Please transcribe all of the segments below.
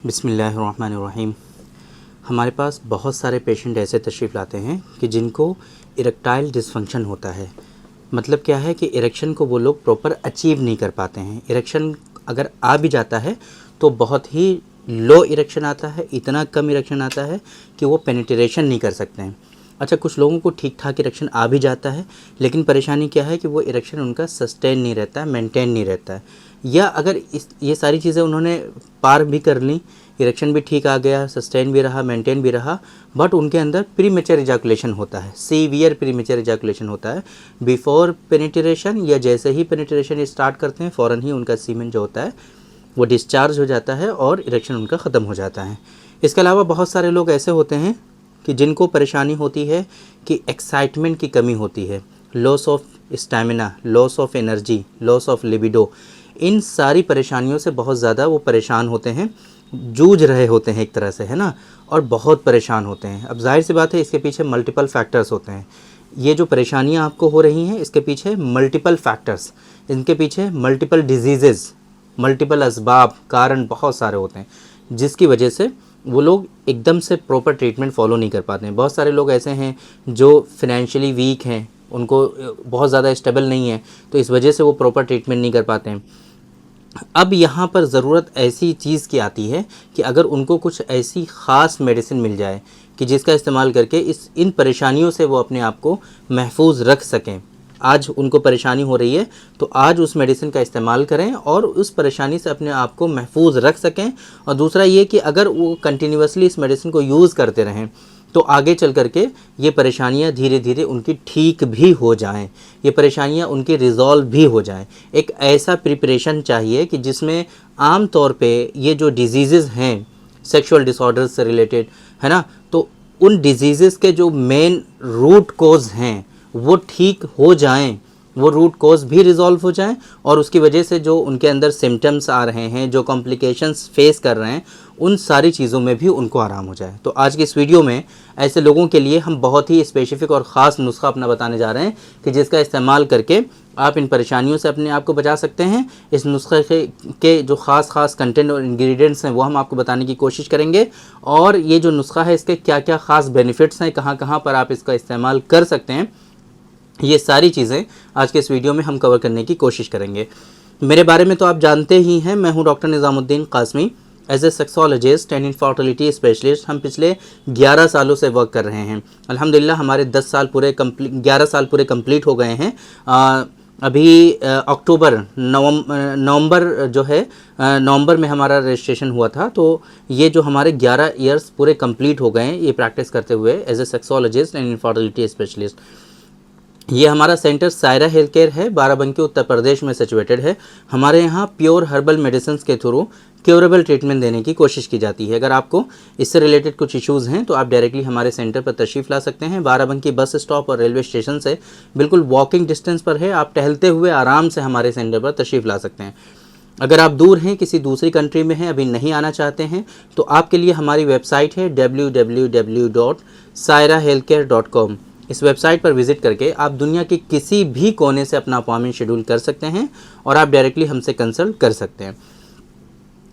बिस्मिल्लाहिर्रहमानिर्रहीम। हमारे पास बहुत सारे पेशेंट ऐसे तशरीफ़ लाते हैं कि जिनको इरेक्टाइल डिसफंक्शन होता है। मतलब क्या है कि इरेक्शन को वो लोग प्रॉपर अचीव नहीं कर पाते हैं। इरेक्शन अगर आ भी जाता है तो बहुत ही लो इरेक्शन आता है, इतना कम इरेक्शन आता है कि वो पेनिट्रेशन नहीं कर सकते हैं। अच्छा, कुछ लोगों को ठीक ठाक इरेक्शन आ भी जाता है, लेकिन परेशानी क्या है कि वो इरेक्शन उनका सस्टेन नहीं रहता है, मेंटेन नहीं रहता है। या अगर ये सारी चीज़ें उन्होंने पार भी कर ली, इरेक्शन भी ठीक आ गया, सस्टेन भी रहा, मेंटेन भी रहा, बट उनके अंदर प्रीमेच्योर इजैकुलेशन होता है, सीवियर प्रीमेच्योर इजैकुलेशन होता है बिफोर पेनिट्रेशन, या जैसे ही पेनिट्रेशन स्टार्ट करते हैं फ़ौरन ही उनका सीमेन जो होता है वो डिस्चार्ज हो जाता है और इरेक्शन उनका ख़त्म हो जाता है। इसके अलावा बहुत सारे लोग ऐसे होते हैं कि जिनको परेशानी होती है कि एक्साइटमेंट की कमी होती है, loss of stamina, loss of energy, loss of libido. इन सारी परेशानियों से बहुत ज़्यादा वो परेशान होते हैं, जूझ रहे होते हैं एक तरह से, है ना, और बहुत परेशान होते हैं। अब जाहिर सी बात है इसके पीछे मल्टीपल फैक्टर्स होते हैं। ये जो परेशानियां आपको हो रही हैं इसके पीछे मल्टीपल फैक्टर्स, इनके पीछे मल्टीपल डिजीज़, मल्टीपल असबाब, कारण बहुत सारे होते हैं, जिसकी वजह से वो लोग एकदम से प्रॉपर ट्रीटमेंट फॉलो नहीं कर पाते हैं। बहुत सारे लोग ऐसे हैं जो फिनेंशियली वीक हैं, उनको बहुत ज़्यादा स्टेबल नहीं है, तो इस वजह से वो प्रॉपर ट्रीटमेंट नहीं कर पाते हैं। अब यहाँ पर ज़रूरत ऐसी चीज़ की आती है कि अगर उनको कुछ ऐसी ख़ास मेडिसिन मिल जाए कि जिसका इस्तेमाल करके इन परेशानियों से वो अपने आप को महफूज रख सकें। आज उनको परेशानी हो रही है तो आज उस मेडिसिन का इस्तेमाल करें और उस परेशानी से अपने आप को महफूज रख सकें। और दूसरा ये कि अगर वो कंटिन्यूसली इस मेडिसिन को यूज़ करते रहें तो आगे चल करके ये परेशानियाँ धीरे धीरे उनकी ठीक भी हो जाएं, ये परेशानियाँ उनकी रिज़ॉल्व भी हो जाएं। एक ऐसा प्रिपरेशन चाहिए कि जिसमें आम तौर पे ये जो डिजीज़ हैं सेक्सुअल डिसऑर्डर्स से रिलेटेड, है ना, तो उन डिजीज़ के जो मेन रूट कोज हैं वो ठीक हो जाएं, वो रूट कोज भी रिज़ॉल्व हो जाएं और उसकी वजह से जो उनके अंदर सिम्टम्स आ रहे हैं, जो कॉम्प्लिकेशंस फेस कर रहे हैं, उन सारी चीज़ों में भी उनको आराम हो जाए। तो आज की इस वीडियो में ऐसे लोगों के लिए हम बहुत ही स्पेसिफिक और ख़ास नुस्खा अपना बताने जा रहे हैं कि जिसका इस्तेमाल करके आप इन परेशानियों से अपने आप को बचा सकते हैं। इस नुस्खे के जो ख़ास कंटेंट और इंग्रेडिएंट्स हैं वो हम आपको बताने की कोशिश करेंगे, और ये जो नुस्खा है इसके क्या क्या ख़ास बेनिफिट्स हैं, कहाँ कहाँ पर आप इसका इस्तेमाल कर सकते हैं, ये सारी चीज़ें आज के इस वीडियो में हम कवर करने की कोशिश करेंगे। मेरे बारे में तो आप जानते ही हैं, मैं हूं doctor Nizamuddin Qasmi, as a sexologist and infertility specialist. हम पिछले 11 सालों से वर्क कर रहे हैं। अल्हम्दुलिल्लाह हमारे 11 साल पूरे कंप्लीट हो गए हैं। अभी नवंबर जो है, नवंबर में हमारा रजिस्ट्रेशन हुआ था, तो ये जो हमारे 11 ईयर्स पूरे कंप्लीट हो गए हैं ये प्रैक्टिस करते हुए as a sexologist and infertility specialist. ये हमारा सेंटर सायरा हेल्थ केयर है, बाराबंकी उत्तर प्रदेश में सिचुएटेड है। हमारे यहाँ प्योर हर्बल मेडिसिन के थ्रू क्योरेबल ट्रीटमेंट देने की कोशिश की जाती है। अगर आपको इससे रिलेटेड कुछ इश्यूज़ हैं तो आप डायरेक्टली हमारे सेंटर पर तशरीफ़ ला सकते हैं। बाराबंकी बस स्टॉप और रेलवे स्टेशन से बिल्कुल वॉकिंग डिस्टेंस पर है। आप टहलते हुए आराम से हमारे सेंटर पर तशरीफ़ ला सकते हैं। अगर आप दूर हैं, किसी दूसरी कंट्री में हैं, अभी नहीं आना चाहते हैं, तो आपके लिए हमारी वेबसाइट है www.sairahealthcare.com। इस वेबसाइट पर विज़िट करके आप दुनिया के किसी भी कोने से अपना अपॉइंटमेंट शेड्यूल कर सकते हैं और आप डायरेक्टली हमसे कंसल्ट कर सकते हैं।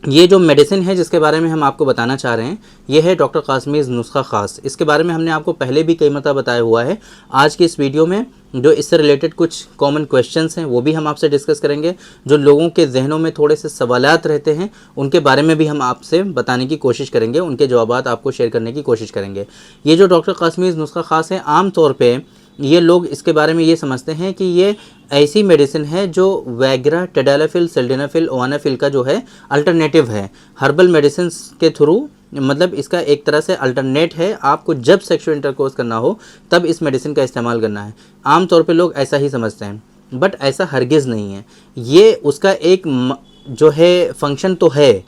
ये जो मेडिसिन है जिसके बारे में हम आपको बताना चाह रहे हैं ये है डॉक्टर कासमीज़ नुस्खा ख़ास। इसके बारे में हमने आपको पहले भी कई मरतबा बताया हुआ है। आज की इस वीडियो में जो इससे रिलेटेड कुछ कॉमन क्वेश्चंस हैं वो भी हम आपसे डिस्कस करेंगे। जो लोगों के जहनों में थोड़े से सवालात रहते हैं उनके बारे में भी हम आपसे बताने की कोशिश करेंगे, उनके जवाबात आपको शेयर करने की कोशिश करेंगे। ये जो डॉक्टर कासमीज़ नुस्खा ख़ास है, आम तौर पर ये लोग इसके बारे में ये समझते हैं कि ये ऐसी मेडिसिन है जो वैग्रा, टेडालाफिल, सिल्डेनाफिल, ओवानाफिल का जो है अल्टरनेटिव है। हर्बल मेडिसिन के थ्रू, मतलब इसका एक तरह से अल्टरनेट है। आपको जब सेक्सुअल इंटरकोर्स करना हो तब इस मेडिसिन का इस्तेमाल करना है। आम तौर पे लोग ऐसा ही समझते हैं, बट ऐसा हरगिज़ नहीं है। ये उसका एक जो है फंक्शन तो है।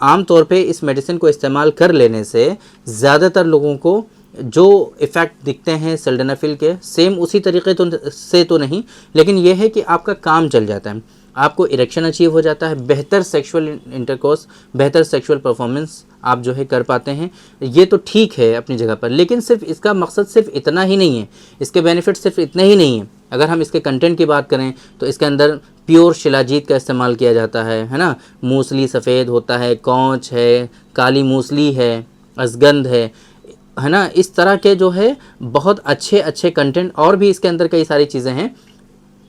आम तौर पे इस मेडिसिन को इस्तेमाल कर लेने से ज़्यादातर लोगों को जो इफ़ेक्ट दिखते हैं सिल्डेनाफिल के, सेम उसी तरीके से तो नहीं, लेकिन यह है कि आपका काम चल जाता है, आपको इरेक्शन अचीव हो जाता है, बेहतर सेक्सुअल इंटरकोर्स, बेहतर सेक्सुअल परफॉर्मेंस आप जो है कर पाते हैं। ये तो ठीक है अपनी जगह पर, लेकिन सिर्फ इसका मकसद सिर्फ इतना ही नहीं है, इसके बेनिफिट सिर्फ इतने ही नहीं है अगर हम इसके कंटेंट की बात करें तो इसके अंदर प्योर शिलाजीत का इस्तेमाल किया जाता है ना। मूसली सफ़ेद होता है, कौच है, काली मूसली है, असगंध है ना। इस तरह के जो है बहुत अच्छे अच्छे कंटेंट, और भी इसके अंदर कई सारी चीज़ें हैं।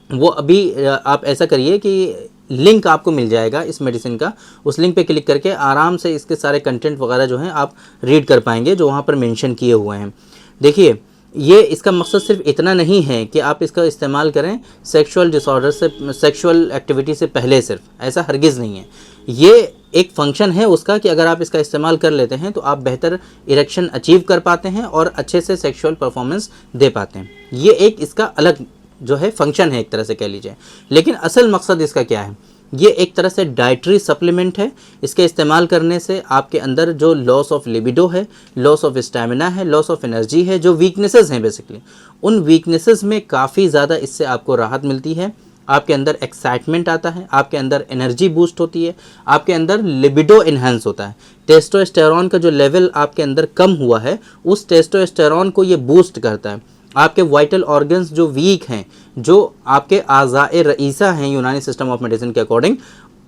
वो अभी आप ऐसा करिए कि लिंक आपको मिल जाएगा इस मेडिसिन का, उस लिंक पे क्लिक करके आराम से इसके सारे कंटेंट वगैरह जो हैं आप रीड कर पाएंगे जो वहाँ पर मेंशन किए हुए हैं। देखिए, ये इसका मकसद सिर्फ इतना नहीं है कि आप इसका इस्तेमाल करें सेक्सुअल डिसऑर्डर से, सेक्सुअल एक्टिविटी से पहले, सिर्फ ऐसा हरगिज़ नहीं है। ये एक फंक्शन है उसका कि अगर आप इसका इस्तेमाल कर लेते हैं तो आप बेहतर इरेक्शन अचीव कर पाते हैं और अच्छे से सेक्सुअल परफॉर्मेंस दे पाते हैं। ये एक इसका अलग जो है फंक्शन है, एक तरह से कह लीजिए। लेकिन असल मकसद इसका क्या है? ये एक तरह से डाइटरी सप्लीमेंट है। इसके इस्तेमाल करने से आपके अंदर जो लॉस ऑफ लिबिडो है, लॉस ऑफ स्टैमिना है, लॉस ऑफ एनर्जी है, जो वीकनेसेस हैं बेसिकली, उन वीकनेसेस में काफ़ी ज़्यादा इससे आपको राहत मिलती है। आपके अंदर एक्साइटमेंट आता है, आपके अंदर एनर्जी बूस्ट होती है, आपके अंदर लिबिडो इन्हांस होता है। टेस्टोस्टेरोन का जो लेवल आपके अंदर कम हुआ है, उस टेस्टोस्टेरोन को ये बूस्ट करता है। आपके वाइटल ऑर्गन्स जो वीक हैं, जो आपके आज़ाए रईसा हैं यूनानी सिस्टम ऑफ मेडिसिन के अकॉर्डिंग,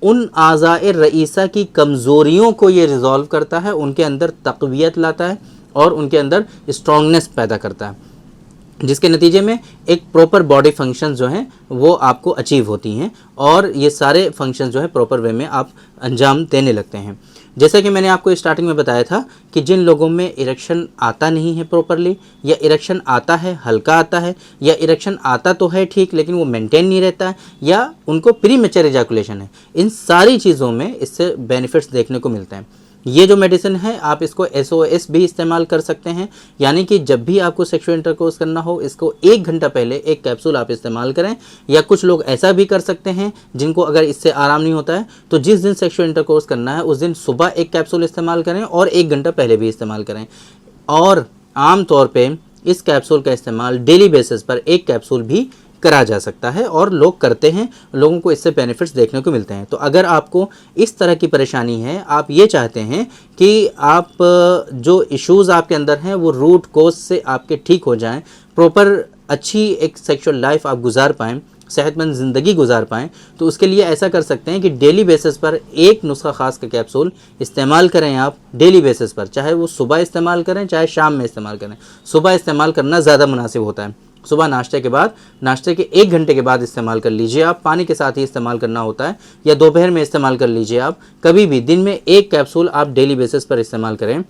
उन आज़ाए रईसा की कमज़ोरियों को ये रिजॉल्व करता है, उनके अंदर तक़वियत लाता है और उनके अंदर स्ट्रॉन्गनेस पैदा करता है, जिसके नतीजे में एक प्रॉपर बॉडी फंक्शंस जो हैं वो आपको अचीव होती हैं और ये सारे फंक्शंस जो है प्रॉपर वे में आप अंजाम देने लगते हैं। जैसा कि मैंने आपको स्टार्टिंग में बताया था कि जिन लोगों में इरेक्शन आता नहीं है प्रॉपरली, या इरेक्शन आता है हल्का आता है, या इरेक्शन आता तो है ठीक लेकिन वो मेंटेन नहीं रहता है, या उनको प्री मैच्योर इजैकुलेशन है, इन सारी चीज़ों में इससे बेनिफिट्स देखने को मिलते हैं। ये जो मेडिसिन है आप इसको SOS भी इस्तेमाल कर सकते हैं, यानी कि जब भी आपको सेक्सुअल इंटरकोर्स करना हो, इसको 1 घंटा पहले एक कैप्सूल आप इस्तेमाल करें। या कुछ लोग ऐसा भी कर सकते हैं जिनको अगर इससे आराम नहीं होता है तो जिस दिन सेक्सुअल इंटरकोर्स करना है उस दिन सुबह एक कैप्सूल इस्तेमाल करें और 1 घंटा पहले भी इस्तेमाल करें। और आम तौर पर इस कैप्सूल का इस्तेमाल डेली बेसिस पर एक कैप्सूल भी करा जा सकता है और लोग करते हैं, लोगों को इससे बेनिफिट्स देखने को मिलते हैं। तो अगर आपको इस तरह की परेशानी है, आप ये चाहते हैं कि आप जो इश्यूज़ आपके अंदर हैं वो रूट कोज से आपके ठीक हो जाएं, प्रॉपर अच्छी एक सेक्सुअल लाइफ आप गुजार पाएँ, सेहतमंद ज़िंदगी गुजार पाएँ, तो उसके लिए ऐसा कर सकते हैं कि डेली बेसिस पर एक नुस्खा ख़ास का कैप्सूल इस्तेमाल करें आप डेली बेसिस पर, चाहे वो सुबह इस्तेमाल करें चाहे शाम में इस्तेमाल करें। सुबह इस्तेमाल करना ज़्यादा मुनासिब होता है, सुबह नाश्ते के बाद, नाश्ते के 1 घंटे के बाद इस्तेमाल कर लीजिए आप, पानी के साथ ही इस्तेमाल करना होता है, या दोपहर में इस्तेमाल कर लीजिए आप। कभी भी दिन में 1 कैप्सूल आप डेली बेसिस पर इस्तेमाल करें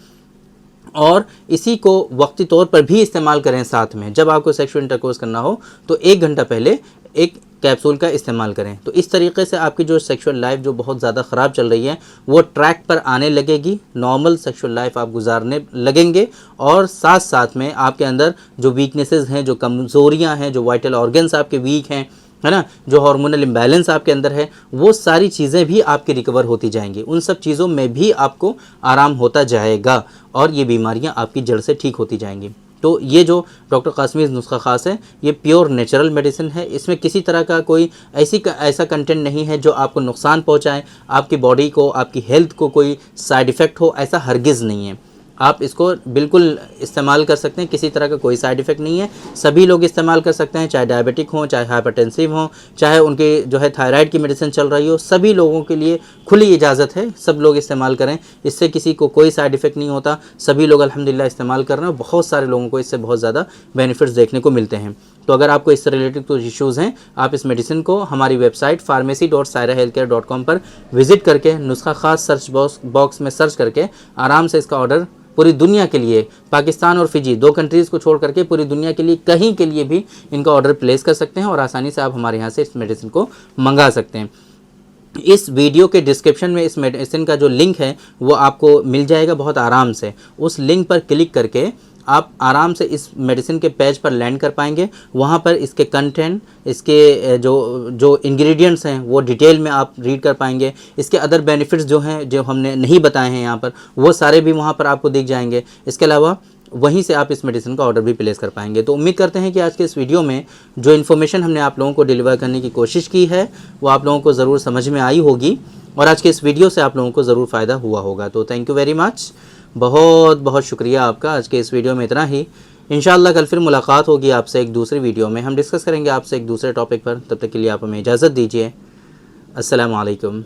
और इसी को वक्ती तौर पर भी इस्तेमाल करें साथ में। जब आपको सेक्सुअल इंटरकोर्स करना हो तो 1 घंटा पहले एक कैप्सूल का इस्तेमाल करें। तो इस तरीके से आपकी जो सेक्सुअल लाइफ जो बहुत ज़्यादा ख़राब चल रही है वो ट्रैक पर आने लगेगी, नॉर्मल सेक्सुअल लाइफ आप गुजारने लगेंगे, और साथ साथ में आपके अंदर जो वीकनेसेस हैं, जो कमज़ोरियां हैं, जो वाइटल ऑर्गन्स आपके वीक हैं, है ना, जो हार्मोनल इम्बैलेंस आपके अंदर है, वो सारी चीज़ें भी आपकी रिकवर होती जाएंगी। उन सब चीज़ों में भी आपको आराम होता जाएगा और ये बीमारियां आपकी जड़ से ठीक होती जाएंगी। तो ये जो डॉक्टर कासमीज़ नुस्खा ख़ास है, ये प्योर नेचुरल मेडिसिन है। इसमें किसी तरह का कोई ऐसा कंटेंट नहीं है जो आपको नुकसान पहुंचाए, आपकी बॉडी को, आपकी हेल्थ को कोई साइड इफ़ेक्ट हो, ऐसा हरगिज़ नहीं है। आप इसको बिल्कुल इस्तेमाल कर सकते हैं, किसी तरह का कोई साइड इफ़ेक्ट नहीं है। सभी लोग इस्तेमाल कर सकते हैं, चाहे डायबिटिक हों, चाहे हाइपरटेंसिव हों, चाहे उनके जो है थायराइड की मेडिसिन चल रही हो, सभी लोगों के लिए खुली इजाज़त है, सब लोग इस्तेमाल करें। इससे किसी को कोई साइड इफ़ेक्ट नहीं होता, सभी लोग अल्हम्दुलिल्लाह इस्तेमाल कर रहे हैं। बहुत सारे लोगों को इससे बहुत ज़्यादा बेनिफिट्स देखने को मिलते हैं। तो अगर आपको इससे रिलेटेड कुछ इश्यूज़ हैं, आप इस मेडिसिन को हमारी वेबसाइट pharmacy.sairahealthcare.com पर विज़िट करके नुस्खा ख़ास सर्च बॉक्स में सर्च करके आराम से इसका ऑर्डर पूरी दुनिया के लिए, पाकिस्तान और फिजी 2 कंट्रीज़ को छोड़ करके पूरी दुनिया के लिए कहीं के लिए भी इनका ऑर्डर प्लेस कर सकते हैं और आसानी से आप हमारे यहाँ से इस मेडिसिन को मंगा सकते हैं। इस वीडियो के डिस्क्रिप्शन में इस मेडिसिन का जो लिंक है वो आपको मिल जाएगा बहुत आराम से। उस लिंक पर क्लिक करके आप आराम से इस मेडिसिन के पेज पर लैंड कर पाएंगे। वहाँ पर इसके कंटेंट, इसके जो इंग्रेडिएंट्स हैं वो डिटेल में आप रीड कर पाएंगे। इसके अदर बेनिफिट्स जो हैं, जो हमने नहीं बताए हैं यहाँ पर, वो सारे भी वहाँ पर आपको दिख जाएंगे। इसके अलावा वहीं से आप इस मेडिसिन का ऑर्डर भी प्लेस कर पाएंगे। तो उम्मीद करते हैं कि आज के इस वीडियो में जो इन्फॉर्मेशन हमने आप लोगों को डिलीवर करने की कोशिश की है वो आप लोगों को ज़रूर समझ में आई होगी और आज के इस वीडियो से आप लोगों को ज़रूर फ़ायदा हुआ होगा। तो थैंक यू वेरी मच, बहुत बहुत शुक्रिया आपका। आज के इस वीडियो में इतना ही। इंशाअल्लाह कल फिर मुलाकात होगी आपसे एक दूसरी वीडियो में, हम डिस्कस करेंगे आपसे एक दूसरे टॉपिक पर। तब तक के लिए आप हमें इजाज़त दीजिए। अस्सलामु अलैकुम।